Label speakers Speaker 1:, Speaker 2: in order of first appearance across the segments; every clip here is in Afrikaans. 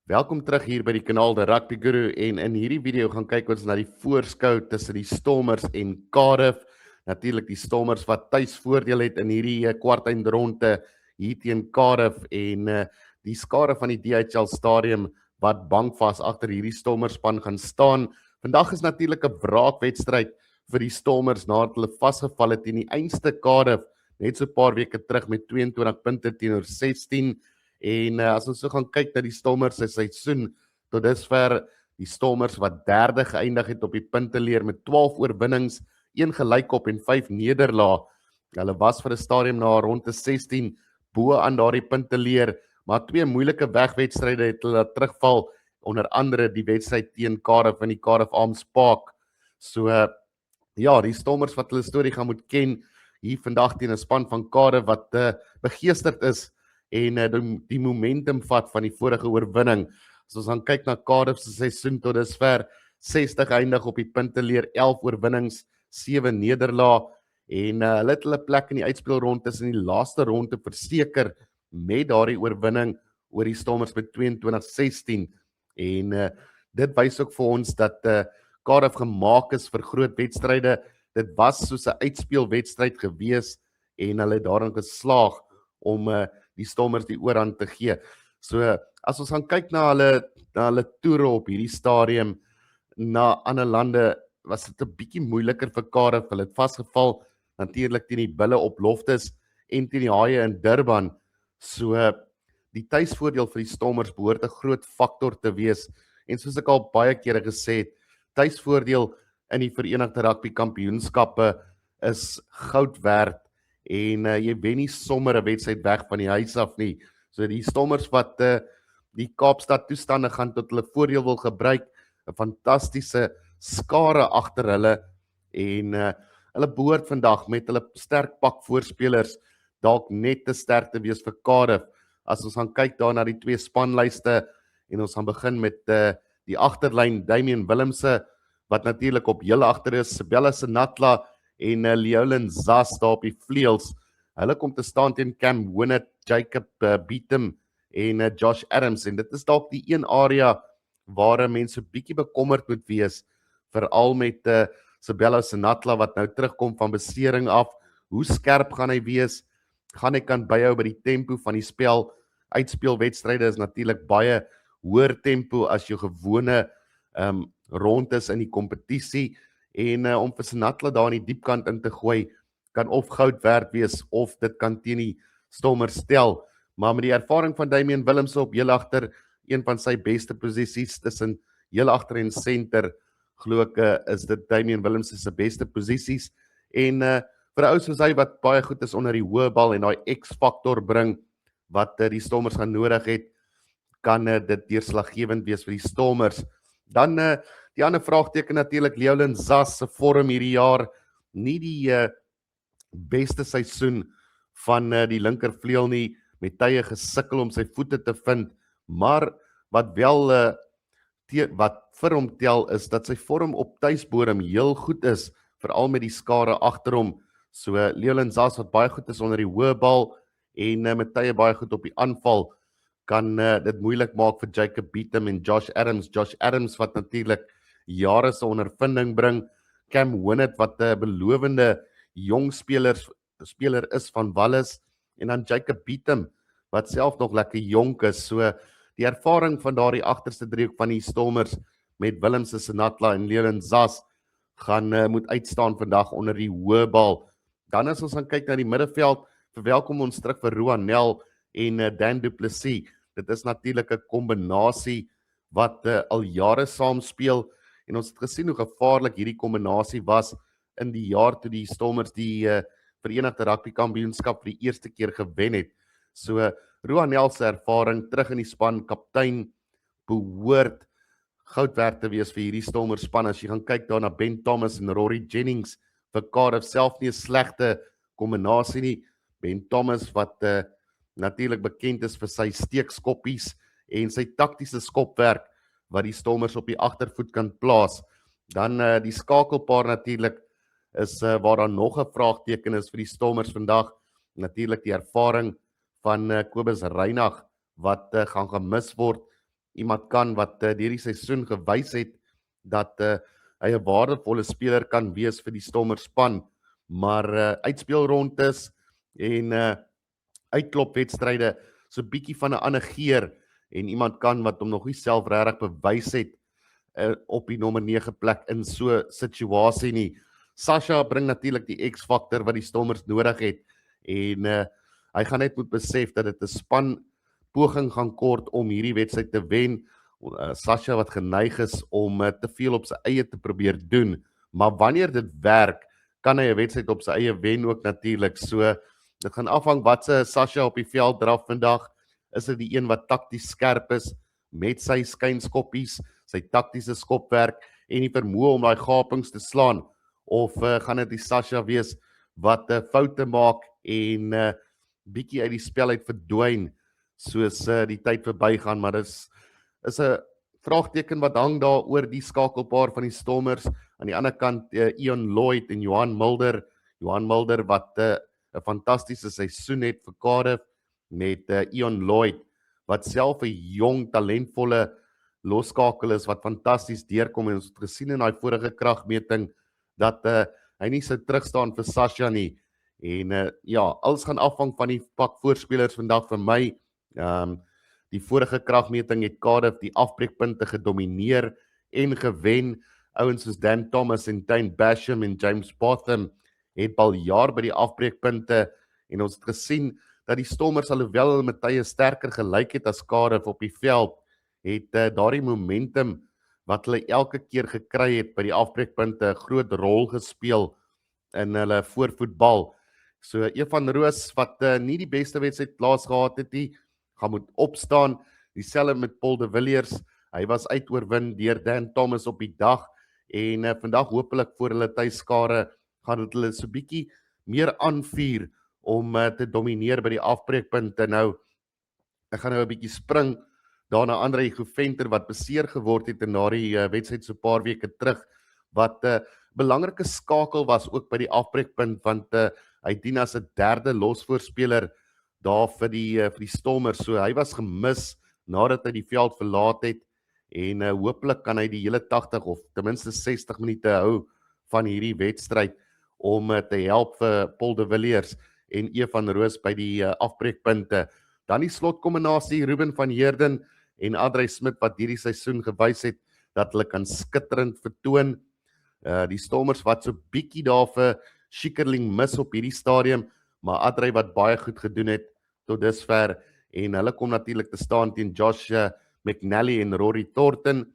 Speaker 1: Welkom terug hier by die kanaal De Rugby Guru en in hierdie video gaan kyk ons na die voorskou tussen die Stormers en Cardiff. Natuurlik die Stormers wat tuis voordeel het in hierdie kwartfinale hier teen Cardiff en die skare van die DHL stadium wat bankvas agter hierdie Stormers span gaan staan. Vandag is natuurlik 'n wraakwedstryd vir die Stormers nadat hulle vasgeval het teen die einste Cardiff net so 'n paar weke terug met 22 punte teenoor 16. En as ons so gaan kyk na die Stormers se seisoen tot dusver, die Stormers wat derde geëindig het op die punteleer met 12 oorwinnings, 1 gelykop en 5 nederlae. Hulle was vir 'n stadium na ronde 16 bo aan daardie punteleer, maar 2 moeilike wegwedstryde het hulle terugval, onder andere die wedstryd teen Cardiff in die Cardiff Arms Park. So ja, die Stormers wat hulle storie gaan moet ken hier vandag teen 'n span van Cardiff wat begeesterd is en die momentum vat van die vorige oorwinning. As ons dan kyk na Cardiff se seisoen tot dusver, 60 eindig op die punteleer, 11 oorwinnings, 7 nederlae en hulle het hulle plek in die uitspelrondes in die laaste ronde verseker met daardie oorwinning oor die Stormers met 22-16 en dit wys ook vir ons dat Cardiff gemaak is vir groot wedstryde. Dit was soos 'n uitspelwedstryd gewees en hulle het daarin geslaag om die Stormers die oorhand te gee. So as ons gaan kyk na hulle toere op hierdie stadium na ander lande, was dit 'n bietjie moeiliker vir Cardiff. Hulle het vasgeval natuurlik teen die Bulle op Loftus en teen die Haie in Durban. So die tuisvoordeel vir die Stormers behoort 'n groot faktor te wees en soos ek al baie kere gesê het, tuisvoordeel in die Verenigde Rugby Kampioenskappe is goud werd. En jy wen nie sommer 'n wedstryd weg van die huis af nie. So die Stormers wat die Kaapstad toestande gaan tot hulle voordeel wil gebruik, 'n fantastiese skare agter hulle en hulle behoort vandag met hulle sterk pak voorspelers dalk net te sterk te wees vir Cardiff. As ons gaan kyk daar na die twee spanlyste en ons gaan begin met die agterlyn, Damian Willemse wat natuurlik op heel agter is, Sabella Senatla en Llewellyn Zas daar op die vleuels. Hulle kom te staan teen Cam Winnett, Jacob Beetham en Josh Adams en dit is dalk die een area waar mense bietjie bekommerd moet wees, veral met Sabella Senatla wat nou terugkom van besering af. Hoe skerp gaan hy wees? Gaan hy kan byhou by die tempo van die spel? Uitspelwedstryde is natuurlik baie hoër tempo as jou gewone rondes in die kompetisie. En om vir Senatla daar in die diepkant in te gooi, kan of goud werd wees, of dit kan teen die Stormers stel. Maar met die ervaring van Damian Willemse op heel agter, een van sy beste posisies tussen heel agter en senter, glo ek is dit Damian Willemse se beste posisies. En vir 'n ou soos hy wat baie goed is onder die hoë bal en daai X-faktor bring, wat die Stormers gaan nodig het, kan dit deurslaggewend wees vir die Stormers. Dan die ander vraagteken natuurlik Llewellyn Zas se vorm hierdie jaar, nie die beste seisoen van die linkervleuel nie, met tye gesukkel om sy voete te vind, maar wat wel wat vir hom tel is dat sy vorm op tuisbodem heel goed is, veral met die skare agter hom. So Llewellyn Zas wat baie goed is onder die hoë bal en met tye baie goed op die aanval, kan dit moeilik maak vir Jacob Beetham en Josh Adams. Josh Adams wat natuurlik jare se ondervinding bring, Cam Winnett wat 'n belowende jong speler is van Wallis en dan Jacob Beetham wat self nog lekker jonk is. So die ervaring van daardie agterste driehoek van die Stormers met Willemse, Senatla en Llewellyn Zas gaan moet uitstaan vandag onder die hoë bal. Dan as ons gaan kyk na die middelveld, verwelkom ons terug vir Roan Nel en Dan du Plessis. Dit is natuurlik 'n kombinasie wat al jare saam speel en ons het gesien hoe gevaarlik hierdie kombinasie was in die jaar toe die Stormers die Verenigde Rugby Kampioenskap vir die eerste keer gewen het. So Roan Nel se ervaring terug in die span, kaptein, behoort goud werd te wees vir hierdie Stormers span. As jy gaan kyk daar na Ben Thomas en Rory Jennings, vir Cardiff self nie 'n slegte kombinasie nie. Ben Thomas wat natuurlik bekend is vir sy steekskoppies en sy taktiese skopwerk wat die Stormers op die agtervoet kan plaas. Dan die skakelpaar natuurlik is waar daar nog 'n vraagteken is vir die Stormers vandag. Natuurlik die ervaring van Kobus Reinagh wat gaan gemis word iemand kan wat deur die seisoen gewys het dat hy 'n waardevolle speler kan wees vir die Stormerspan, maar uitspelrondes en uitklopwedstryde so 'n bietjie van 'n ander geur en iemand kan wat hom nog nie self regtig bewys het op die nommer 9 plek in so 'n situasie nie. Sasha bring natuurlik die X-faktor wat die Stormers nodig het en hy gaan net moet besef dat dit 'n span poging gaan kort om hierdie wedstryd te wen. Sasha wat geneig is om te veel op sy eie te probeer doen, maar wanneer dit werk, kan hy 'n wedstryd op sy eie wen ook natuurlik. So dit gaan afhang wat se Sasha op die veld draf vandag. Is dit die een wat takties skerp is met sy skynskoppies, sy taktiese skopwerk en die vermoë om daai gapings te slaan, of gaan dit die Sasha wees wat foute maak en bietjie uit die spel uit verdwyn soos die tyd verbygaan, maar dis is 'n vraagteken wat hang daar oor die skakelpaar van die Stormers. Aan die ander kant Ian Lloyd en Johan Mulder. Johan Mulder wat 'n fantastiese seisoen het vir Cardiff met Ian Lloyd wat self 'n jong talentvolle losskakel is wat fantasties deurkom en ons het gesien in daai vorige kragmeting dat hy nie sou terugstaan vir Sasha nie. En ja, alles gaan afhang van die pak voorspelers vandag vir my. Die vorige kragmeting het Cardiff die afbreekpunte gedomeineer en gewen. Ouens soos Dan Thomas en Dane Basham en James Botham het al jaar by die afbreekpunte en ons het gesien dat die Stormers alhoewel hulle met tye sterker gelyk het as Cardiff op die veld, het daardie momentum wat hulle elke keer gekry het by die afbreekpunte 'n groot rol gespeel in hulle voorvoetbal. So Evan Roos wat nie die beste wedstryd laas gehad het nie, gaan moet opstaan. Dieselfde met Paul de Villiers. Hy was uitoorwin deur Dan Thomas op die dag en vandag hopelik voor hulle tuiskare gaan dit hulle so bietjie meer aanvuur om te domineer by die afbreekpunte. Nou, ek gaan nou 'n bietjie spring daarna Andre Goventer wat beseer geword het in daardie wedstryd so 'n paar weke terug wat belangrike skakel was ook by die afbreekpunt want hy dien as 'n derde losvoorspeler daar vir die Stormers. So hy was gemis nadat hy die veld verlaat het en hopelik kan hy die hele 80 of ten minste 60 minute hou van hierdie wedstryd om te help vir Paul de Villiers en Evan Roos by die afbreekpunte. Dan die slotkombinasie Ruben van Heerden en Andre Smit wat hierdie seisoen gewys het dat hulle kan skitterend vertoon. Die Stormers wat so bietjie daar vir Schikkerling mis op hierdie stadium, maar Andre wat baie goed gedoen het tot dusver en hulle kom natuurlik te staan teen Josh McNally en Rory Thornton.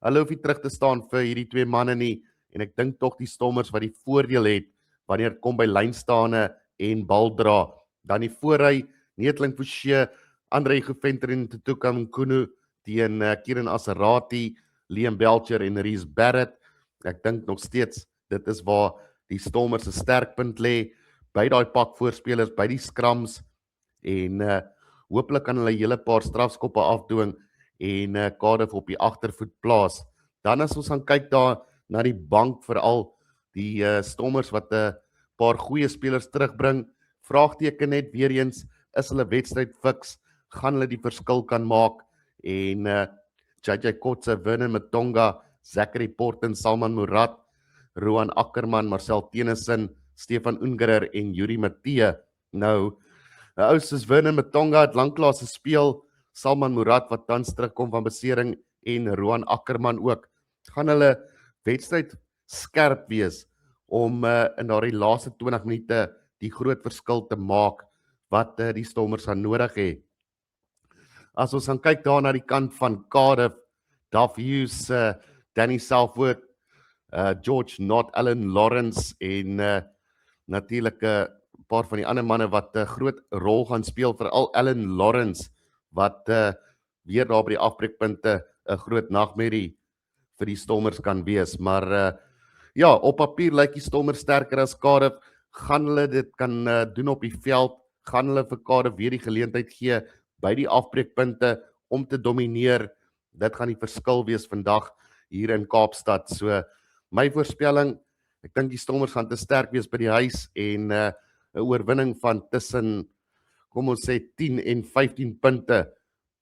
Speaker 1: Hulle hoef nie terug te staan vir hierdie twee manne nie en ek dink tog die Stormers wat die voordeel het wanneer kom by lynstaane en baldra. Dan die voorry Neetling Forsie, Andre Goventer en Tutuka Mkunu teen Kieran Asarati, Liam Belcher en Reese Barrett. Ek dink nog steeds dit is waar die Stormers se sterkpunt lê by daai pak voorspelers, by die scrums en hopelik kan hulle 'n hele paar strafskoppe afdwing en Cardiff op die agtervoet plaas. Dan as ons gaan kyk daar na die bank, veral die Stormers wat 'n paar goeie spelers terugbring, vraagteken net weer eens, is hulle wedstryd fiks, gaan hulle die verskil kan maak en JJ Kotse, Vernon Matonga, Zachary Porten, Salman Murad, Roan Ackerman, Marcel Tennyson, Stefan Ungerer en Yuri Matthee. Nou, ou soos Vernon Matonga het lanklaas gespeel, Salman Murad wat tans terugkom van besering en Roan Ackerman ook. Gaan hulle wedstryd skerp wees om in daardie laaste 20 minute die groot verskil te maak wat die Stormers gaan nodig hê. As ons gaan kyk daar na die kant van Cardiff, Duff Hughes, Danny Southwood, George Knott, Alan Lawrence en natuurlik 'n paar van die ander manne wat 'n groot rol gaan speel, veral Alan Lawrence wat weer daar by die afbreekpunte 'n groot nagmerrie vir die Stormers kan wees. Maar ja, op papier lyk die Stormers sterker as Cardiff. Gaan hulle dit kan doen op die veld? Gaan hulle vir Cardiff weer die geleentheid gee by die afbreekpunte om te domineer? Dit gaan die verskil wees vandag hier in Kaapstad. So my voorspelling, ek dink die Stormers gaan te sterk wees by die huis en 'n oorwinning van tussen kom ons sê 10 en 15 punte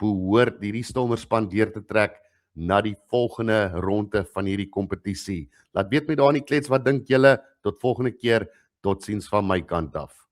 Speaker 1: behoort hierdie Stormerspan deur te trek na die volgende ronde van hierdie kompetisie. Laat weet my daar in die klets wat dink julle. Tot volgende keer. Totsiens van my kant af.